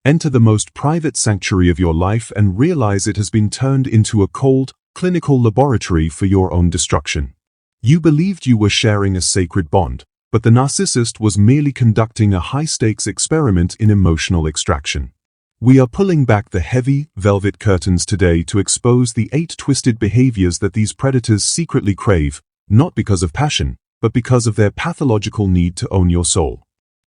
Enter the most private sanctuary of your life and realize it has been turned into a cold, clinical laboratory for your own destruction. You believed you were sharing a sacred bond, but the narcissist was merely conducting a high-stakes experiment in emotional extraction. We are pulling back the heavy, velvet curtains today to expose the 8 twisted behaviors that these predators secretly crave, not because of passion, but because of their pathological need to own your soul.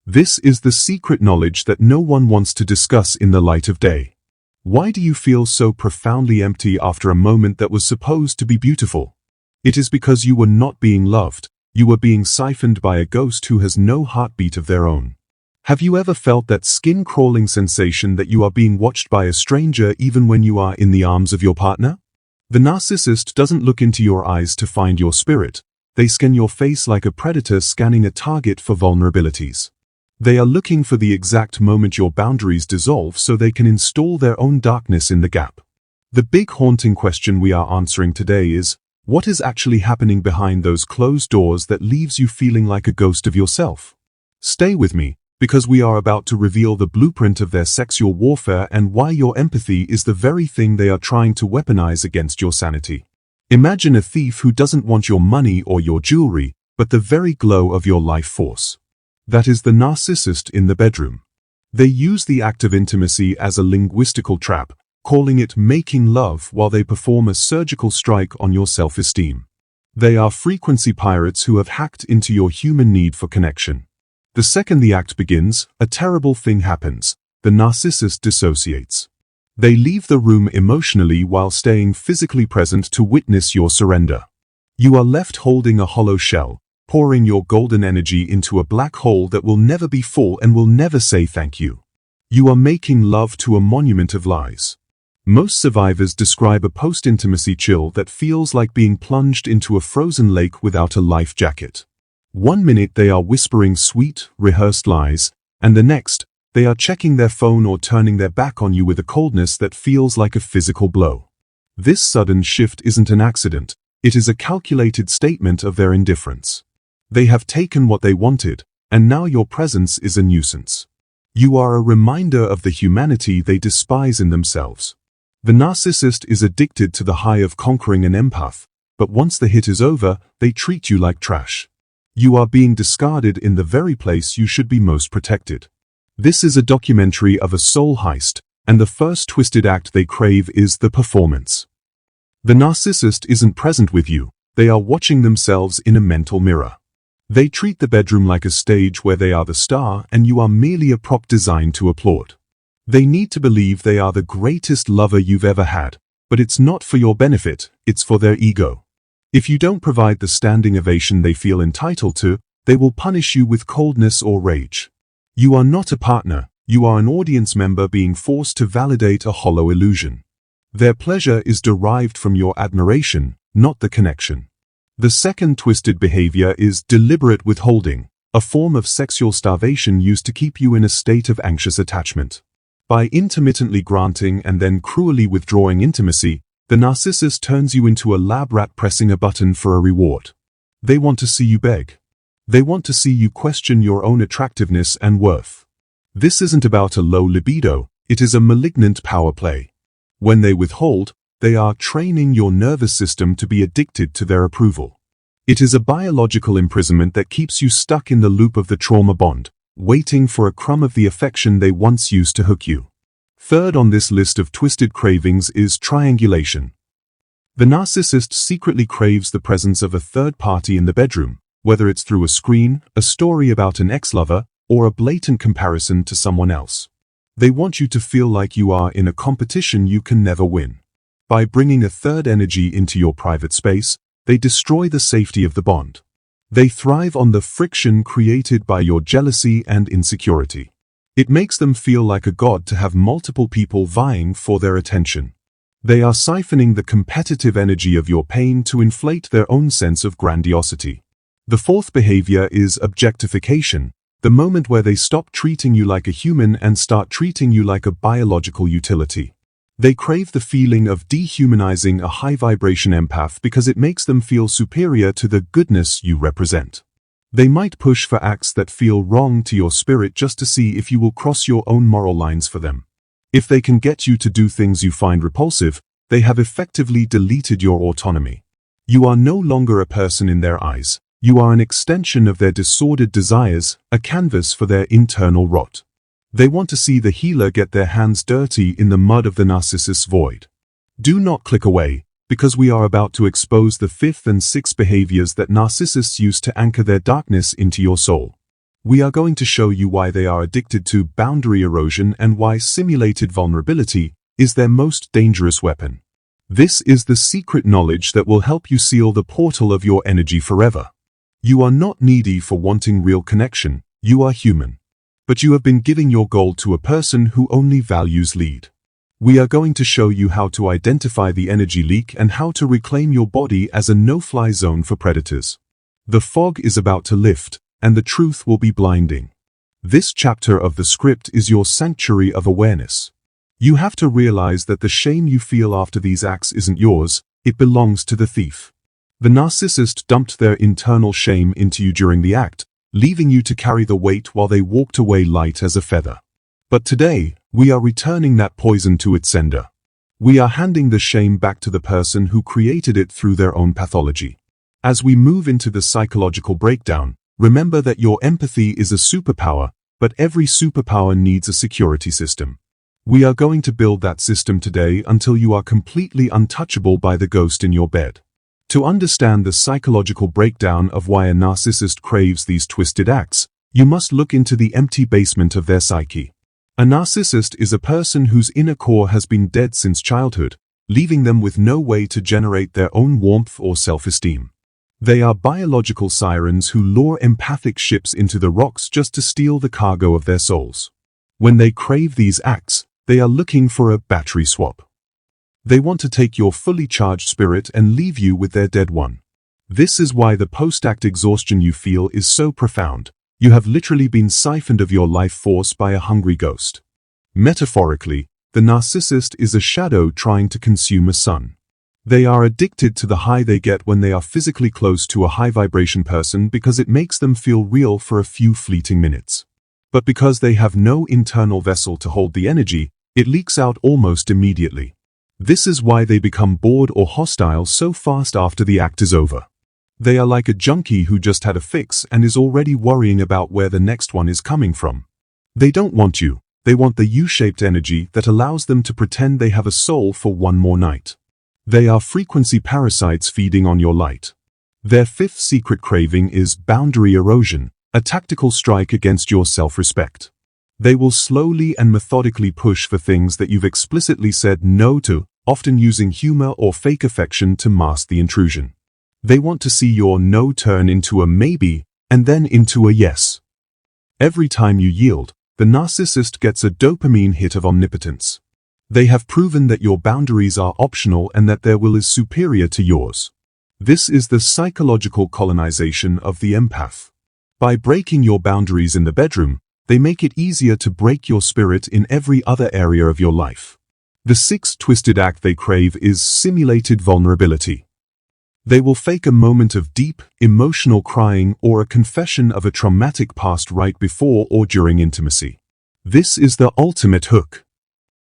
This is the secret knowledge that no one wants to discuss in the light of day. Why do you feel so profoundly empty after a moment that was supposed to be beautiful? It is because you were not being loved. You were being siphoned by a ghost who has no heartbeat of their own. Have you ever felt that skin-crawling sensation that you are being watched by a stranger even when you are in the arms of your partner? The narcissist doesn't look into your eyes to find your spirit. They scan your face like a predator scanning a target for vulnerabilities. They are looking for the exact moment your boundaries dissolve so they can install their own darkness in the gap. The big haunting question we are answering today is, what is actually happening behind those closed doors that leaves you feeling like a ghost of yourself? Stay with me, because we are about to reveal the blueprint of their sexual warfare and why your empathy is the very thing they are trying to weaponize against your sanity. Imagine a thief who doesn't want your money or your jewelry, but the very glow of your life force. That is the narcissist in the bedroom. They use the act of intimacy as a linguistical trap, calling it making love while they perform a surgical strike on your self-esteem. They are frequency pirates who have hacked into your human need for connection. The second the act begins, a terrible thing happens. The narcissist dissociates. They leave the room emotionally while staying physically present to witness your surrender. You are left holding a hollow shell, pouring your golden energy into a black hole that will never be full and will never say thank you. You are making love to a monument of lies. Most survivors describe a post-intimacy chill that feels like being plunged into a frozen lake without a life jacket. 1 minute they are whispering sweet, rehearsed lies, and the next, they are checking their phone or turning their back on you with a coldness that feels like a physical blow. This sudden shift isn't an accident, it is a calculated statement of their indifference. They have taken what they wanted, and now your presence is a nuisance. You are a reminder of the humanity they despise in themselves. The narcissist is addicted to the high of conquering an empath, but once the hit is over, they treat you like trash. You are being discarded in the very place you should be most protected. This is a documentary of a soul heist, and the first twisted act they crave is the performance. The narcissist isn't present with you, they are watching themselves in a mental mirror. They treat the bedroom like a stage where they are the star and you are merely a prop designed to applaud. They need to believe they are the greatest lover you've ever had, but it's not for your benefit, it's for their ego. If you don't provide the standing ovation they feel entitled to, they will punish you with coldness or rage. You are not a partner, you are an audience member being forced to validate a hollow illusion. Their pleasure is derived from your admiration, not the connection. The second twisted behavior is deliberate withholding, a form of sexual starvation used to keep you in a state of anxious attachment. By intermittently granting and then cruelly withdrawing intimacy, the narcissist turns you into a lab rat pressing a button for a reward. They want to see you beg. They want to see you question your own attractiveness and worth. This isn't about a low libido, it is a malignant power play. When they withhold, they are training your nervous system to be addicted to their approval. It is a biological imprisonment that keeps you stuck in the loop of the trauma bond, waiting for a crumb of the affection they once used to hook you. Third on this list of twisted cravings is triangulation. The narcissist secretly craves the presence of a third party in the bedroom, whether it's through a screen, a story about an ex-lover, or a blatant comparison to someone else. They want you to feel like you are in a competition you can never win. By bringing a third energy into your private space, they destroy the safety of the bond. They thrive on the friction created by your jealousy and insecurity. It makes them feel like a god to have multiple people vying for their attention. They are siphoning the competitive energy of your pain to inflate their own sense of grandiosity. The fourth behavior is objectification, the moment where they stop treating you like a human and start treating you like a biological utility. They crave the feeling of dehumanizing a high-vibration empath because it makes them feel superior to the goodness you represent. They might push for acts that feel wrong to your spirit just to see if you will cross your own moral lines for them. If they can get you to do things you find repulsive, they have effectively deleted your autonomy. You are no longer a person in their eyes. You are an extension of their disordered desires, a canvas for their internal rot. They want to see the healer get their hands dirty in the mud of the narcissist's void. Do not click away, because we are about to expose the fifth and sixth behaviors that narcissists use to anchor their darkness into your soul. We are going to show you why they are addicted to boundary erosion and why simulated vulnerability is their most dangerous weapon. This is the secret knowledge that will help you seal the portal of your energy forever. You are not needy for wanting real connection, you are human. But you have been giving your gold to a person who only values lead. We are going to show you how to identify the energy leak and how to reclaim your body as a no-fly zone for predators. The fog is about to lift, and the truth will be blinding. This chapter of the script is your sanctuary of awareness. You have to realize that the shame you feel after these acts isn't yours, it belongs to the thief. The narcissist dumped their internal shame into you during the act, leaving you to carry the weight while they walked away light as a feather. But today, we are returning that poison to its sender. We are handing the shame back to the person who created it through their own pathology. As we move into the psychological breakdown, remember that your empathy is a superpower, but every superpower needs a security system. We are going to build that system today until you are completely untouchable by the ghost in your bed. To understand the psychological breakdown of why a narcissist craves these twisted acts, you must look into the empty basement of their psyche. A narcissist is a person whose inner core has been dead since childhood, leaving them with no way to generate their own warmth or self-esteem. They are biological sirens who lure empathic ships into the rocks just to steal the cargo of their souls. When they crave these acts, they are looking for a battery swap. They want to take your fully charged spirit and leave you with their dead one. This is why the post-act exhaustion you feel is so profound. You have literally been siphoned of your life force by a hungry ghost. Metaphorically, the narcissist is a shadow trying to consume a sun. They are addicted to the high they get when they are physically close to a high-vibration person because it makes them feel real for a few fleeting minutes. But because they have no internal vessel to hold the energy, it leaks out almost immediately. This is why they become bored or hostile so fast after the act is over. They are like a junkie who just had a fix and is already worrying about where the next one is coming from. They don't want you, they want the U-shaped energy that allows them to pretend they have a soul for one more night. They are frequency parasites feeding on your light. Their fifth secret craving is boundary erosion, a tactical strike against your self-respect. They will slowly and methodically push for things that you've explicitly said no to, often using humor or fake affection to mask the intrusion. They want to see your no turn into a maybe, and then into a yes. Every time you yield, the narcissist gets a dopamine hit of omnipotence. They have proven that your boundaries are optional and that their will is superior to yours. This is the psychological colonization of the empath. By breaking your boundaries in the bedroom, they make it easier to break your spirit in every other area of your life. The sixth twisted act they crave is simulated vulnerability. They will fake a moment of deep, emotional crying or a confession of a traumatic past right before or during intimacy. This is the ultimate hook.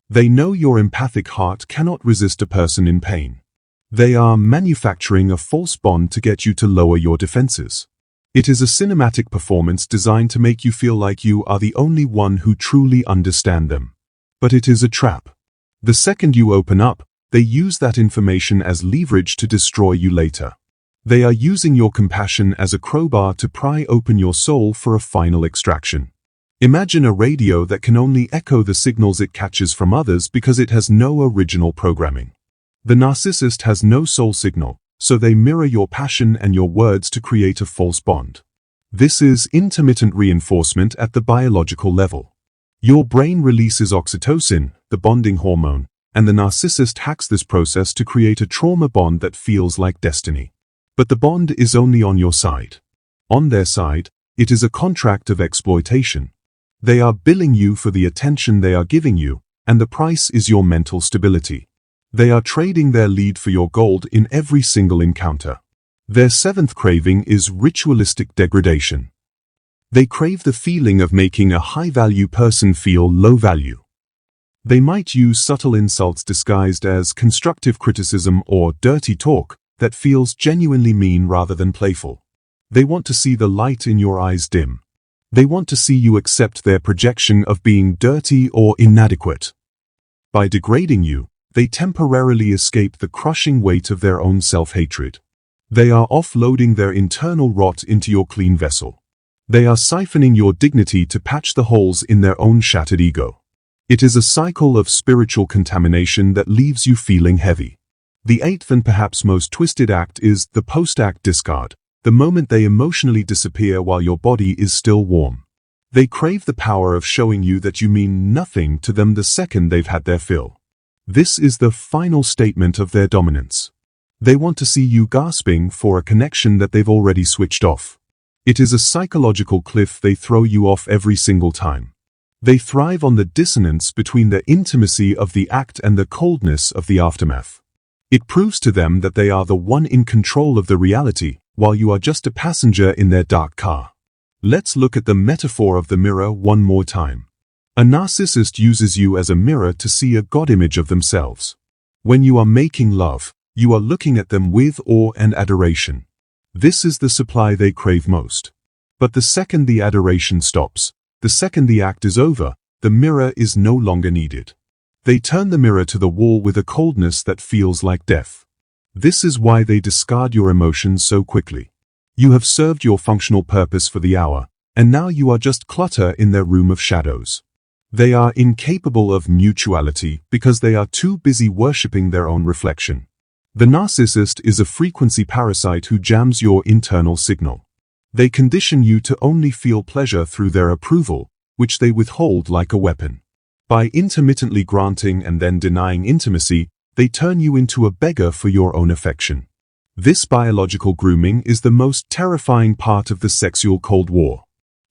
They know your empathic heart cannot resist a person in pain. They are manufacturing a false bond to get you to lower your defenses. It is a cinematic performance designed to make you feel like you are the only one who truly understands them. But it is a trap. The second you open up, they use that information as leverage to destroy you later. They are using your compassion as a crowbar to pry open your soul for a final extraction. Imagine a radio that can only echo the signals it catches from others because it has no original programming. The narcissist has no soul signal, so they mirror your passion and your words to create a false bond. This is intermittent reinforcement at the biological level. Your brain releases oxytocin, the bonding hormone, and the narcissist hacks this process to create a trauma bond that feels like destiny. But the bond is only on your side. On their side, it is a contract of exploitation. They are billing you for the attention they are giving you, and the price is your mental stability. They are trading their lead for your gold in every single encounter. Their seventh craving is ritualistic degradation. They crave the feeling of making a high-value person feel low value. They might use subtle insults disguised as constructive criticism or dirty talk that feels genuinely mean rather than playful. They want to see the light in your eyes dim. They want to see you accept their projection of being dirty or inadequate. By degrading you, they temporarily escape the crushing weight of their own self-hatred. They are offloading their internal rot into your clean vessel. They are siphoning your dignity to patch the holes in their own shattered ego. It is a cycle of spiritual contamination that leaves you feeling heavy. The eighth and perhaps most twisted act is the post-act discard, the moment they emotionally disappear while your body is still warm. They crave the power of showing you that you mean nothing to them the second they've had their fill. This is the final statement of their dominance. They want to see you gasping for a connection that they've already switched off. It is a psychological cliff they throw you off every single time. They thrive on the dissonance between the intimacy of the act and the coldness of the aftermath. It proves to them that they are the one in control of the reality, while you are just a passenger in their dark car. Let's look at the metaphor of the mirror one more time. A narcissist uses you as a mirror to see a God image of themselves. When you are making love, you are looking at them with awe and adoration. This is the supply they crave most. But the second the adoration stops, the second the act is over, the mirror is no longer needed. They turn the mirror to the wall with a coldness that feels like death. This is why they discard your emotions so quickly. You have served your functional purpose for the hour, and now you are just clutter in their room of shadows. They are incapable of mutuality because they are too busy worshipping their own reflection. The narcissist is a frequency parasite who jams your internal signal. They condition you to only feel pleasure through their approval, which they withhold like a weapon. By intermittently granting and then denying intimacy, they turn you into a beggar for your own affection. This biological grooming is the most terrifying part of the sexual Cold War.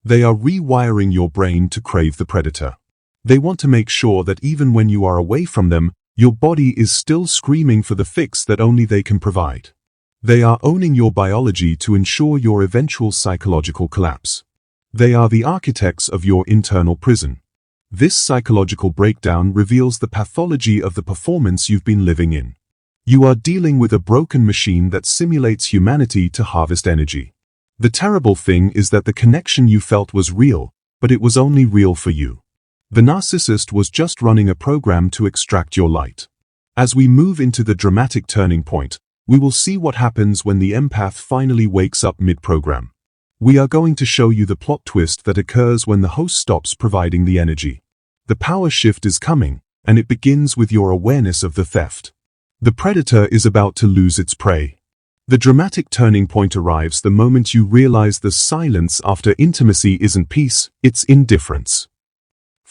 They are rewiring your brain to crave the predator. They want to make sure that even when you are away from them, your body is still screaming for the fix that only they can provide. They are owning your biology to ensure your eventual psychological collapse. They are the architects of your internal prison. This psychological breakdown reveals the pathology of the performance you've been living in. You are dealing with a broken machine that simulates humanity to harvest energy. The terrible thing is that the connection you felt was real, but it was only real for you. The narcissist was just running a program to extract your light. As we move into the dramatic turning point, we will see what happens when the empath finally wakes up mid-program. We are going to show you the plot twist that occurs when the host stops providing the energy. The power shift is coming, and it begins with your awareness of the theft. The predator is about to lose its prey. The dramatic turning point arrives the moment you realize the silence after intimacy isn't peace, it's indifference.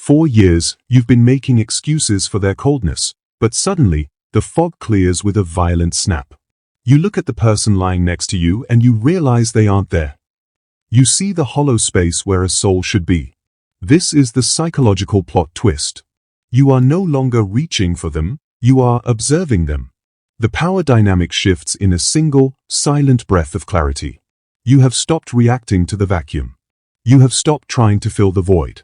For years, you've been making excuses for their coldness, but suddenly, the fog clears with a violent snap. You look at the person lying next to you and you realize they aren't there. You see the hollow space where a soul should be. This is the psychological plot twist. You are no longer reaching for them, you are observing them. The power dynamic shifts in a single, silent breath of clarity. You have stopped reacting to the vacuum. You have stopped trying to fill the void.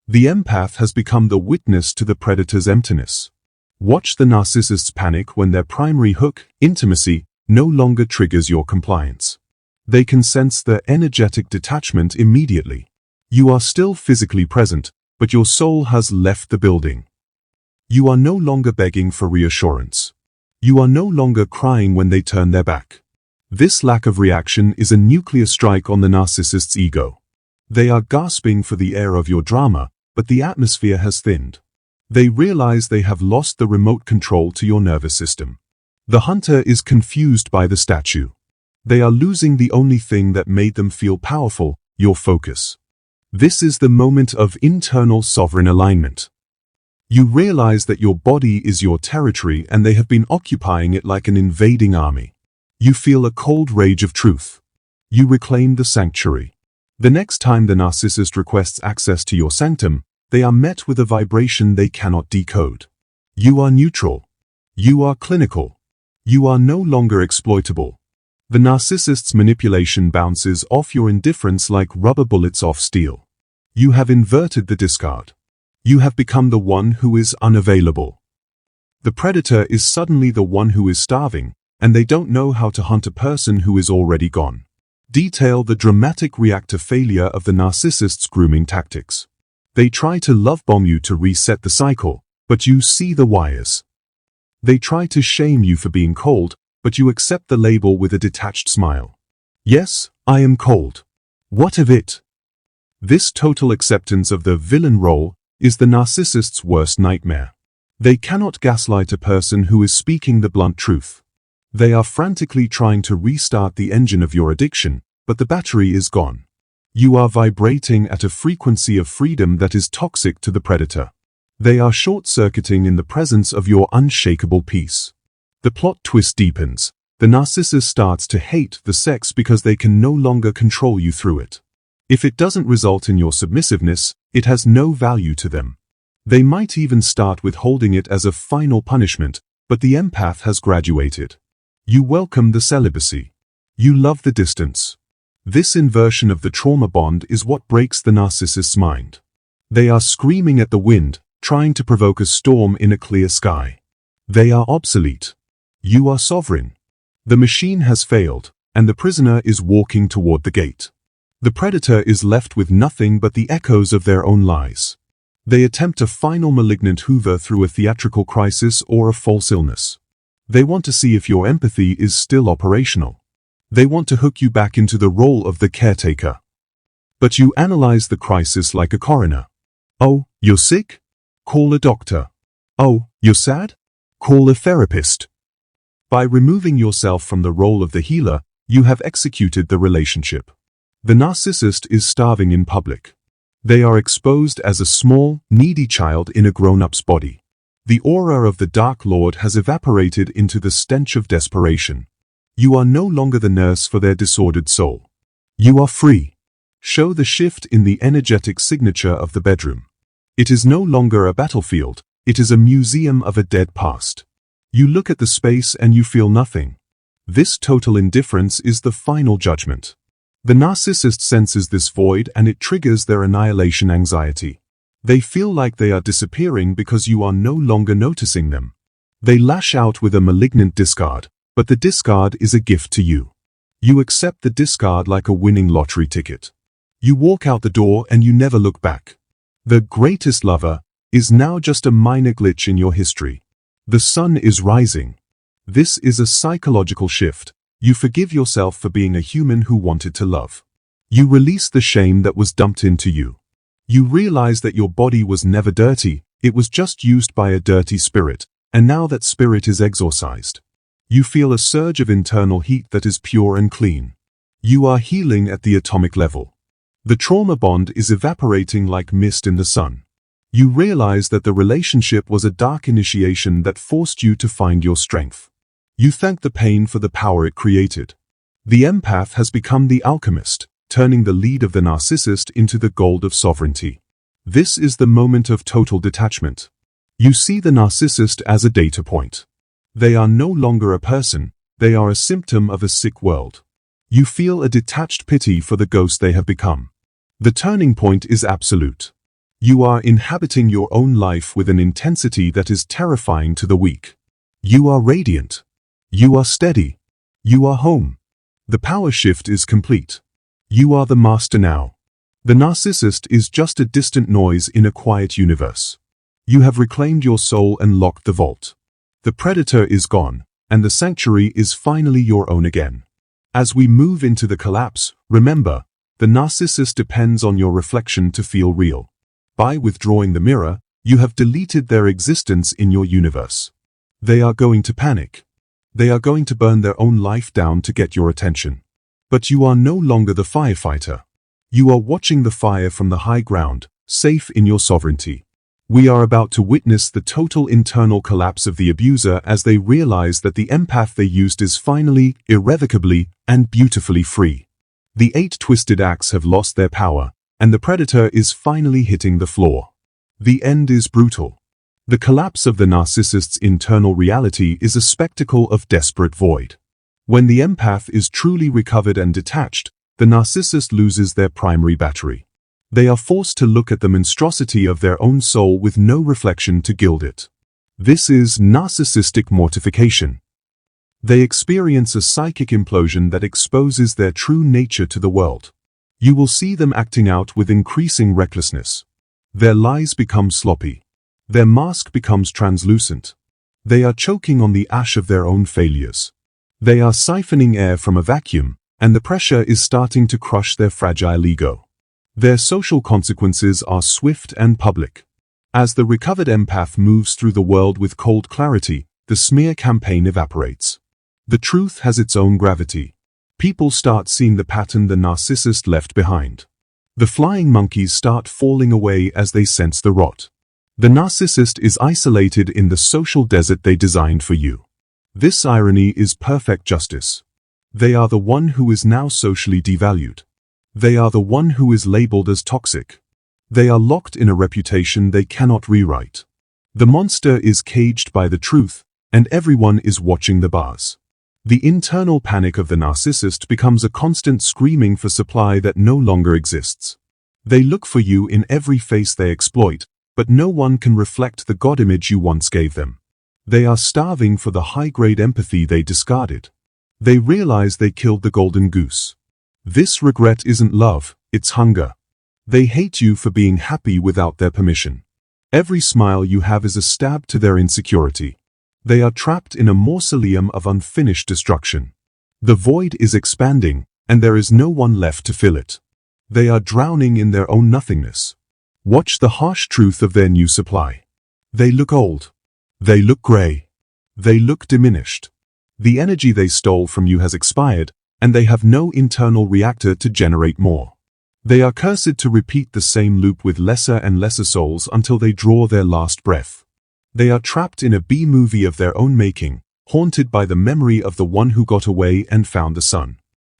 The empath has become the witness to the predator's emptiness. Watch the narcissists panic when their primary hook, intimacy, no longer triggers your compliance. They can sense the energetic detachment immediately. You are still physically present, but your soul has left the building. You are no longer begging for reassurance. You are no longer crying when they turn their back. This lack of reaction is a nuclear strike on the narcissist's ego. They are gasping for the air of your drama, but the atmosphere has thinned. They realize they have lost the remote control to your nervous system. The hunter is confused by the statue. They are losing the only thing that made them feel powerful, your focus. This is the moment of internal sovereign alignment. You realize that your body is your territory and they have been occupying it like an invading army. You feel a cold rage of truth. You reclaim the sanctuary. The next time the narcissist requests access to your sanctum, they are met with a vibration they cannot decode. You are neutral. You are clinical. You are no longer exploitable. The narcissist's manipulation bounces off your indifference like rubber bullets off steel. You have inverted the discard. You have become the one who is unavailable. The predator is suddenly the one who is starving, and they don't know how to hunt a person who is already gone. Detail the dramatic reactor failure of the narcissist's grooming tactics. They try to love bomb you to reset the cycle, but you see the wires. They try to shame you for being cold, but you accept the label with a detached smile. Yes, I am cold. What of it? This total acceptance of the villain role is the narcissist's worst nightmare. They cannot gaslight a person who is speaking the blunt truth. They are frantically trying to restart the engine of your addiction, but the battery is gone. You are vibrating at a frequency of freedom that is toxic to the predator. They are short-circuiting in the presence of your unshakable peace. The plot twist deepens. The narcissist starts to hate the sex because they can no longer control you through it. If it doesn't result in your submissiveness, it has no value to them. They might even start withholding it as a final punishment, but the empath has graduated. You welcome the celibacy. You love the distance. This inversion of the trauma bond is what breaks the narcissist's mind. They are screaming at the wind, trying to provoke a storm in a clear sky. They are obsolete. You are sovereign. The machine has failed, and the prisoner is walking toward the gate. The predator is left with nothing but the echoes of their own lies. They attempt a final malignant hoover through a theatrical crisis or a false illness. They want to see if your empathy is still operational. They want to hook you back into the role of the caretaker. But you analyze the crisis like a coroner. Oh, you're sick? Call a doctor. Oh, you're sad? Call a therapist. By removing yourself from the role of the healer, you have executed the relationship. The narcissist is starving in public. They are exposed as a small, needy child in a grown-up's body. The aura of the Dark Lord has evaporated into the stench of desperation. You are no longer the nurse for their disordered soul. You are free. Show the shift in the energetic signature of the bedroom. It is no longer a battlefield, it is a museum of a dead past. You look at the space and you feel nothing. This total indifference is the final judgment. The narcissist senses this void and it triggers their annihilation anxiety. They feel like they are disappearing because you are no longer noticing them. They lash out with a malignant discard, but the discard is a gift to you. You accept the discard like a winning lottery ticket. You walk out the door and you never look back. The greatest lover is now just a minor glitch in your history. The sun is rising. This is a psychological shift. You forgive yourself for being a human who wanted to love. You release the shame that was dumped into you. You realize that your body was never dirty, it was just used by a dirty spirit, and now that spirit is exorcised. You feel a surge of internal heat that is pure and clean. You are healing at the atomic level. The trauma bond is evaporating like mist in the sun. You realize that the relationship was a dark initiation that forced you to find your strength. You thank the pain for the power it created. The empath has become the alchemist, turning the lead of the narcissist into the gold of sovereignty. This is the moment of total detachment. You see the narcissist as a data point. They are no longer a person, they are a symptom of a sick world. You feel a detached pity for the ghost they have become. The turning point is absolute. You are inhabiting your own life with an intensity that is terrifying to the weak. You are radiant. You are steady. You are home. The power shift is complete. You are the master now. The narcissist is just a distant noise in a quiet universe. You have reclaimed your soul and locked the vault. The predator is gone, and the sanctuary is finally your own again. As we move into the collapse, remember, the narcissist depends on your reflection to feel real. By withdrawing the mirror, you have deleted their existence in your universe. They are going to panic. They are going to burn their own life down to get your attention. But you are no longer the firefighter. You are watching the fire from the high ground, safe in your sovereignty. We are about to witness the total internal collapse of the abuser as they realize that the empath they used is finally, irrevocably, and beautifully free. The 8 twisted acts have lost their power, and the predator is finally hitting the floor. The end is brutal. The collapse of the narcissist's internal reality is a spectacle of desperate void. When the empath is truly recovered and detached, the narcissist loses their primary battery. They are forced to look at the monstrosity of their own soul with no reflection to gild it. This is narcissistic mortification. They experience a psychic implosion that exposes their true nature to the world. You will see them acting out with increasing recklessness. Their lies become sloppy. Their mask becomes translucent. They are choking on the ash of their own failures. They are siphoning air from a vacuum, and the pressure is starting to crush their fragile ego. Their social consequences are swift and public. As the recovered empath moves through the world with cold clarity, the smear campaign evaporates. The truth has its own gravity. People start seeing the pattern the narcissist left behind. The flying monkeys start falling away as they sense the rot. The narcissist is isolated in the social desert they designed for you. This irony is perfect justice. They are the one who is now socially devalued. They are the one who is labeled as toxic. They are locked in a reputation they cannot rewrite. The monster is caged by the truth, and everyone is watching the bars. The internal panic of the narcissist becomes a constant screaming for supply that no longer exists. They look for you in every face they exploit, but no one can reflect the God image you once gave them. They are starving for the high-grade empathy they discarded. They realize they killed the golden goose. This regret isn't love, it's hunger. They hate you for being happy without their permission. Every smile you have is a stab to their insecurity. They are trapped in a mausoleum of unfinished destruction. The void is expanding, and there is no one left to fill it. They are drowning in their own nothingness. Watch the harsh truth of their new supply. They look old. They look gray. They look diminished. The energy they stole from you has expired, and they have no internal reactor to generate more. They are cursed to repeat the same loop with lesser and lesser souls until they draw their last breath. They are trapped in a B-movie of their own making, haunted by the memory of the one who got away and found the sun.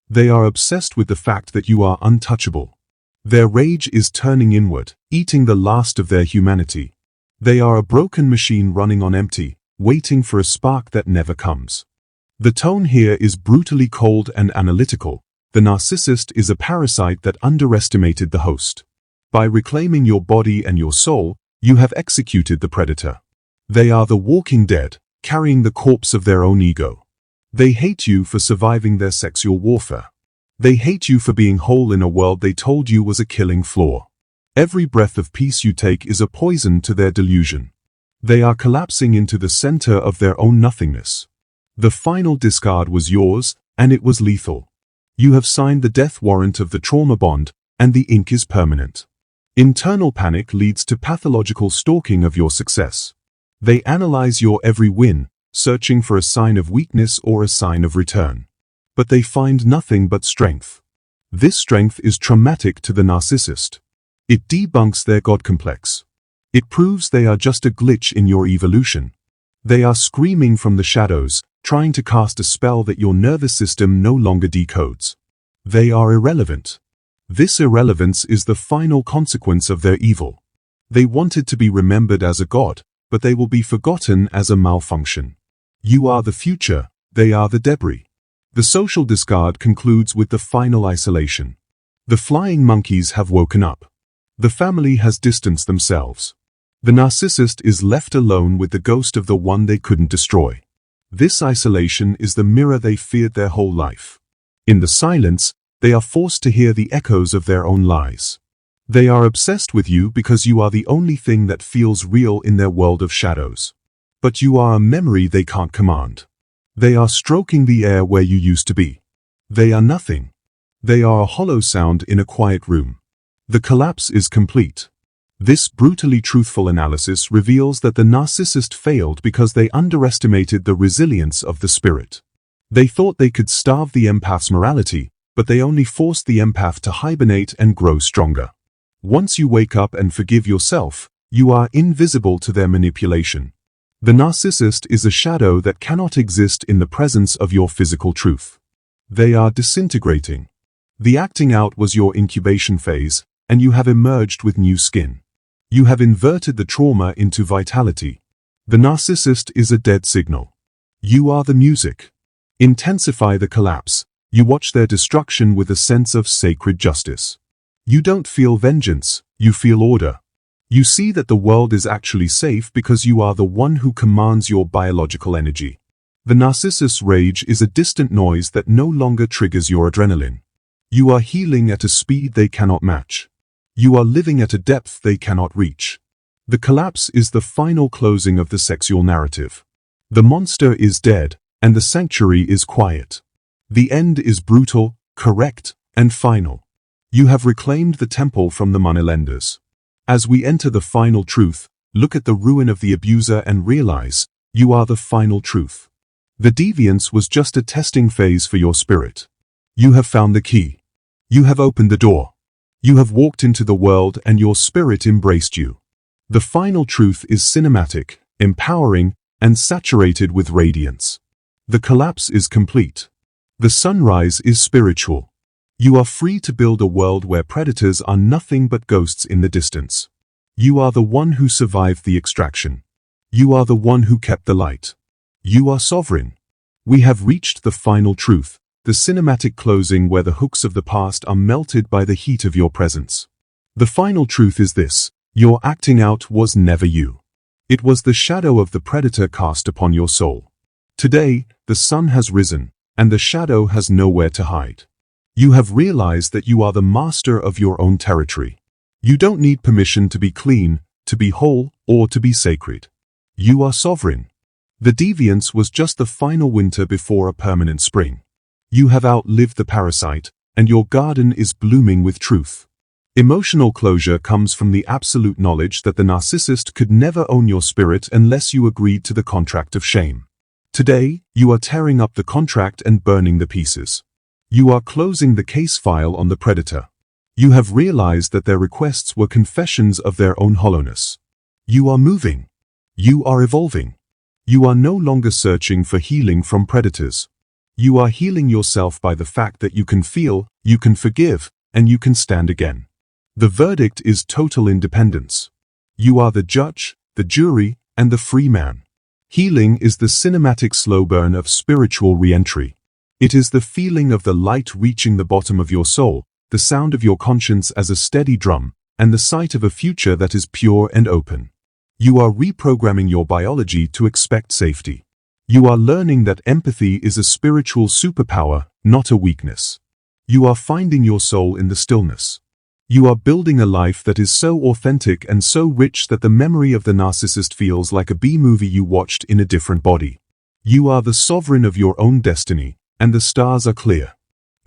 They are obsessed with the fact that you are untouchable. Their rage is turning inward, eating the last of their humanity. They are a broken machine running on empty, waiting for a spark that never comes. The tone here is brutally cold and analytical. The narcissist is a parasite that underestimated the host. By reclaiming your body and your soul, you have executed the predator. They are the walking dead, carrying the corpse of their own ego. They hate you for surviving their sexual warfare. They hate you for being whole in a world they told you was a killing flaw. Every breath of peace you take is a poison to their delusion. They are collapsing into the center of their own nothingness. The final discard was yours, and it was lethal. You have signed the death warrant of the trauma bond, and the ink is permanent. Internal panic leads to pathological stalking of your success. They analyze your every win, searching for a sign of weakness or a sign of return. But they find nothing but strength. This strength is traumatic to the narcissist. It debunks their God complex. It proves they are just a glitch in your evolution. They are screaming from the shadows, trying to cast a spell that your nervous system no longer decodes. They are irrelevant. This irrelevance is the final consequence of their evil. They wanted to be remembered as a god, but they will be forgotten as a malfunction. You are the future, they are the debris. The social discard concludes with the final isolation. The flying monkeys have woken up. The family has distanced themselves. The narcissist is left alone with the ghost of the one they couldn't destroy. This isolation is the mirror they feared their whole life. In the silence, they are forced to hear the echoes of their own lies. They are obsessed with you because you are the only thing that feels real in their world of shadows. But you are a memory they can't command. They are stroking the air where you used to be. They are nothing. They are a hollow sound in a quiet room. The collapse is complete. This brutally truthful analysis reveals that the narcissist failed because they underestimated the resilience of the spirit. They thought they could starve the empath's morality, but they only forced the empath to hibernate and grow stronger. Once you wake up and forgive yourself, you are invisible to their manipulation. The narcissist is a shadow that cannot exist in the presence of your physical truth. They are disintegrating. The acting out was your incubation phase, and you have emerged with new skin. You have inverted the trauma into vitality. The narcissist is a dead signal. You are the music. intensify the collapse. You watch their destruction with a sense of sacred justice. You don't feel vengeance, you feel order. You see that the world is actually safe because you are the one who commands your biological energy. The narcissist's rage is a distant noise that no longer triggers your adrenaline. You are healing at a speed they cannot match. You are living at a depth they cannot reach. The collapse is the final closing of the sexual narrative. The monster is dead, and the sanctuary is quiet. The end is brutal, correct, and final. You have reclaimed the temple from the moneylenders. As we enter the final truth, look at the ruin of the abuser and realize, you are the final truth. The deviance was just a testing phase for your spirit. You have found the key. You have opened the door. You have walked into the world and your spirit embraced you. The final truth is cinematic, empowering, and saturated with radiance. The collapse is complete. The sunrise is spiritual. You are free to build a world where predators are nothing but ghosts in the distance. You are the one who survived the extraction. You are the one who kept the light. You are sovereign. We have reached the final truth, the cinematic closing where the hooks of the past are melted by the heat of your presence. The final truth is this: your acting out was never you. It was the shadow of the predator cast upon your soul. Today, the sun has risen, and the shadow has nowhere to hide. You have realized that you are the master of your own territory. You don't need permission to be clean, to be whole, or to be sacred. You are sovereign. The deviance was just the final winter before a permanent spring. You have outlived the parasite, and your garden is blooming with truth. Emotional closure comes from the absolute knowledge that the narcissist could never own your spirit unless you agreed to the contract of shame. Today, you are tearing up the contract and burning the pieces. You are closing the case file on the predator. You have realized that their requests were confessions of their own hollowness. You are moving. You are evolving. You are no longer searching for healing from predators. You are healing yourself by the fact that you can feel, you can forgive, and you can stand again. The verdict is total independence. You are the judge, the jury, and the free man. Healing is the cinematic slow burn of spiritual re-entry. It is the feeling of the light reaching the bottom of your soul, the sound of your conscience as a steady drum, and the sight of a future that is pure and open. You are reprogramming your biology to expect safety. You are learning that empathy is a spiritual superpower, not a weakness. You are finding your soul in the stillness. You are building a life that is so authentic and so rich that the memory of the narcissist feels like a B-movie you watched in a different body. You are the sovereign of your own destiny, and the stars are clear.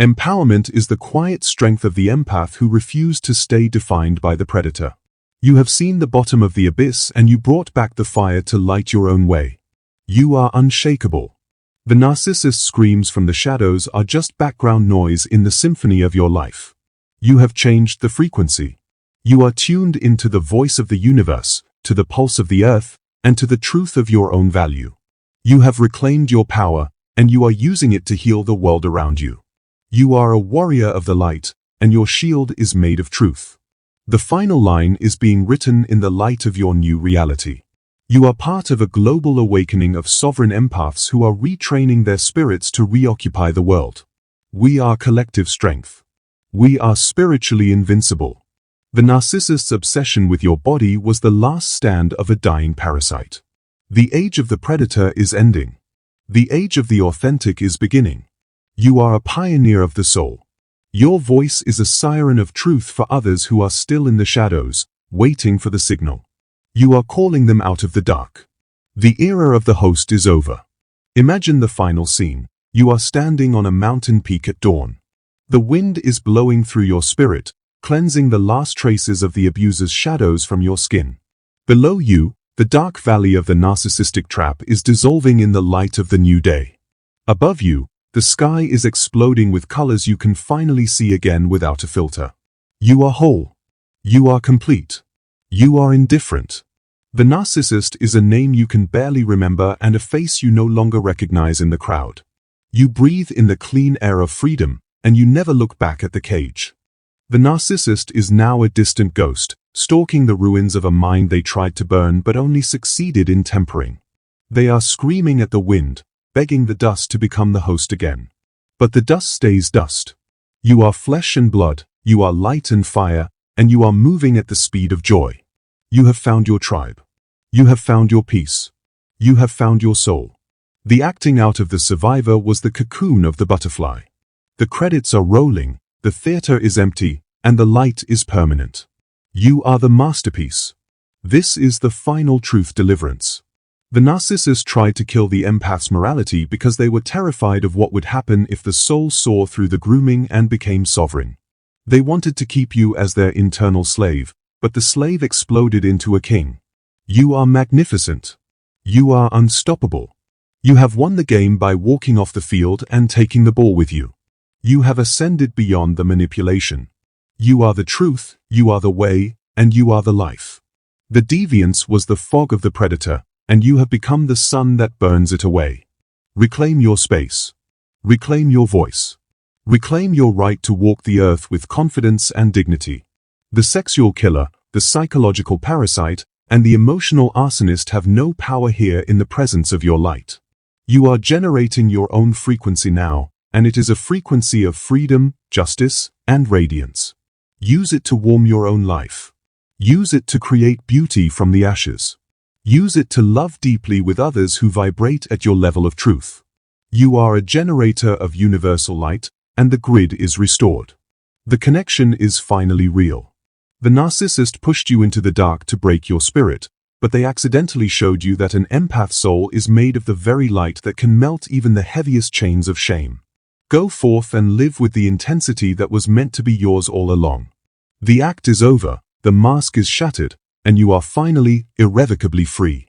Empowerment is the quiet strength of the empath who refused to stay defined by the predator. You have seen the bottom of the abyss and you brought back the fire to light your own way. You are unshakable. The narcissist's screams from the shadows are just background noise in the symphony of your life. You have changed the frequency. You are tuned into the voice of the universe, to the pulse of the earth, and to the truth of your own value. You have reclaimed your power, and you are using it to heal the world around you. You are a warrior of the light, and your shield is made of truth. The final line is being written in the light of your new reality. You are part of a global awakening of sovereign empaths who are retraining their spirits to reoccupy the world. We are collective strength. We are spiritually invincible. The narcissist's obsession with your body was the last stand of a dying parasite. The age of the predator is ending. The age of the authentic is beginning. You are a pioneer of the soul. Your voice is a siren of truth for others who are still in the shadows, waiting for the signal. You are calling them out of the dark. The era of the host is over. Imagine the final scene. You are standing on a mountain peak at dawn. The wind is blowing through your spirit, cleansing the last traces of the abuser's shadows from your skin. Below you, the dark valley of the narcissistic trap is dissolving in the light of the new day. Above you, the sky is exploding with colors you can finally see again without a filter. You are whole. You are complete. You are indifferent. The narcissist is a name you can barely remember and a face you no longer recognize in the crowd. You breathe in the clean air of freedom, and you never look back at the cage. The narcissist is now a distant ghost, stalking the ruins of a mind they tried to burn but only succeeded in tempering. They are screaming at the wind, begging the dust to become the host again. But the dust stays dust. You are flesh and blood, you are light and fire, and you are moving at the speed of joy. You have found your tribe. You have found your peace. You have found your soul. The acting out of the survivor was the cocoon of the butterfly. The credits are rolling, the theater is empty, and the light is permanent. You are the masterpiece. This is the final truth deliverance. The narcissist tried to kill the empath's morality because they were terrified of what would happen if the soul saw through the grooming and became sovereign. They wanted to keep you as their internal slave, but the slave exploded into a king. You are magnificent. You are unstoppable. You have won the game by walking off the field and taking the ball with you. You have ascended beyond the manipulation. You are the truth, you are the way, and you are the life. The deviance was the fog of the predator, and you have become the sun that burns it away. Reclaim your space. Reclaim your voice. Reclaim your right to walk the earth with confidence and dignity. The sexual killer, the psychological parasite, and the emotional arsonist have no power here in the presence of your light. You are generating your own frequency now, and it is a frequency of freedom, justice, and radiance. Use it to warm your own life. Use it to create beauty from the ashes. Use it to love deeply with others who vibrate at your level of truth. You are a generator of universal light, and the grid is restored. The connection is finally real. The narcissist pushed you into the dark to break your spirit, but they accidentally showed you that an empath soul is made of the very light that can melt even the heaviest chains of shame. Go forth and live with the intensity that was meant to be yours all along. The act is over, the mask is shattered, and you are finally, irrevocably free.